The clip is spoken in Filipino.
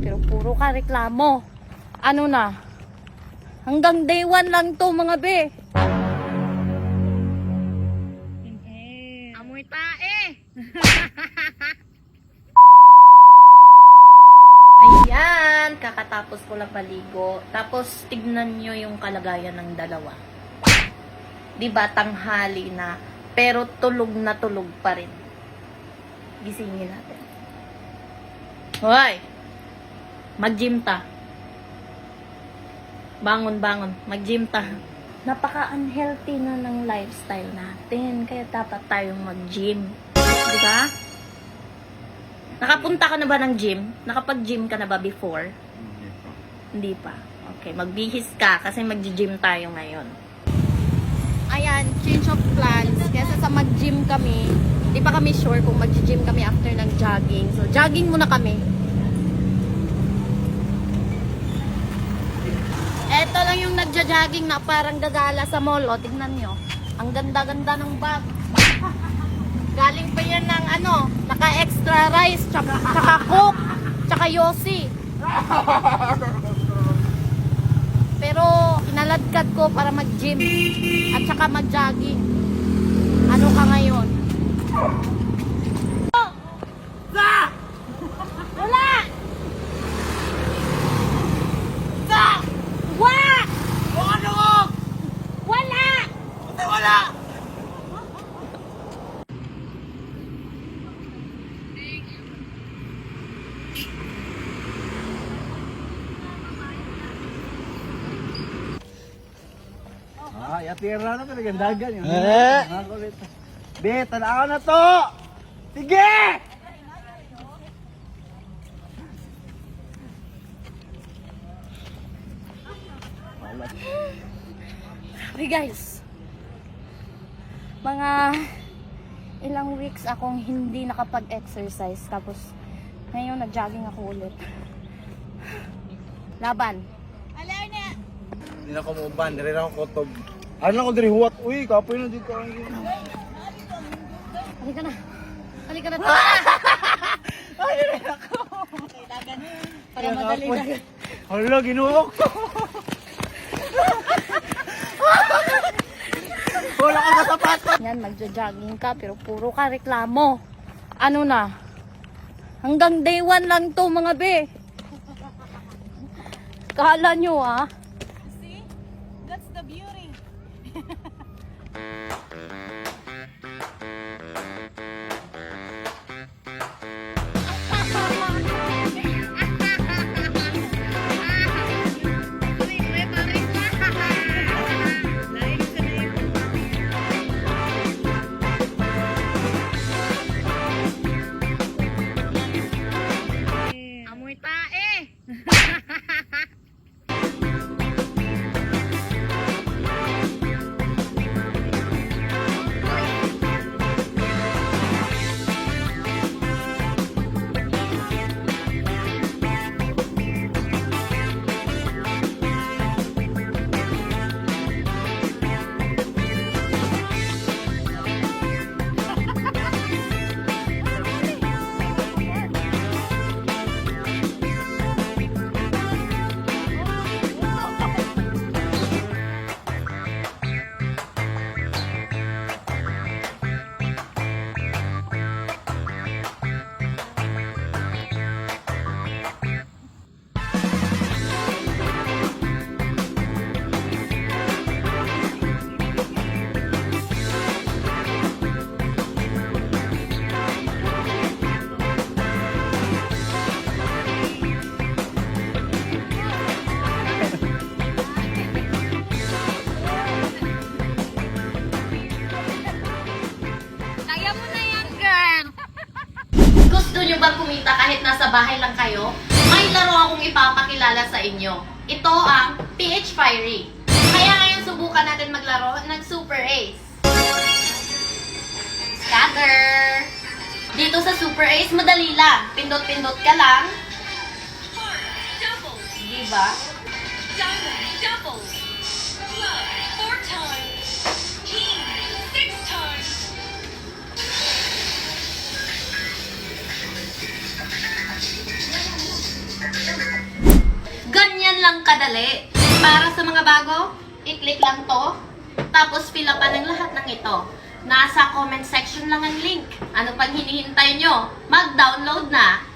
pero puro ka reklamo. Ano na? Hanggang day 1 lang to mga be. Amoy tae. Ayan, kakatapos ko lang paligo. Tapos tignan nyo yung kalagayan ng dalawa. Diba tanghali na, pero tulog na tulog pa rin. Gisingin natin. Hoy! Mag-gym ta. Bangon, bangon. Mag-gym ta. Napaka-unhealthy na ng lifestyle natin. Kaya dapat tayong mag-gym. Diba? Nakapunta ka na ba ng gym? Nakapag-gym ka na ba before? Hindi pa. Okay, magbihis ka kasi mag-gym tayo ngayon. Ayan, change of plans. Kesa sa mag-gym kami, di pa kami sure kung mag-gym kami after ng jogging. So, jogging muna kami. Eto lang yung nagja-jogging na parang gagala sa mall. O, tignan nyo. Ang ganda-ganda ng bag. Galing pa yan ng ano, naka-extra rice, tsaka coke, tsaka yosi. Pero, inaladkad ko para mag-gym at tsaka mag-jogging. Ano ka ngayon? Wala! Wala! Wala! Ay, atira na talaga dagan yun. Be, tanaw na to! Sige! Hey guys, mga ilang weeks akong hindi nakapag-exercise, tapos ngayon nag-jogging ako ulit. Laban. Hindi na ko muuban, dali na ako kotob. Ano lang ko diri huwat? Uy, kapoy na dito. Halika na. Halika na. Ay, dali ako. Para madali na. Hala, ginuok ko. Wala ka sa sapatos. Yan, magja-jogging ka, pero puro ka reklamo. Ano na? Hanggang day 1 lang to mga be. Kala nyo ah. See? That's the beauty. Amoy tae. Gusto nyo ba kumita kahit nasa bahay lang kayo? May laro akong ipapakilala sa inyo. Ito ang PH Fiery. Kaya ngayon subukan natin maglaro ng Super Ace. Scatter! Dito sa Super Ace, madali lang. Pindot-pindot ka lang. Diba? Double. 4 times. King 6 times. Ganyan lang kadali. Para sa mga bago, i-click lang to. Tapos fill up ng lahat ng ito. Nasa comment section lang ang link. Ano pang hinihintay nyo? Mag-download na.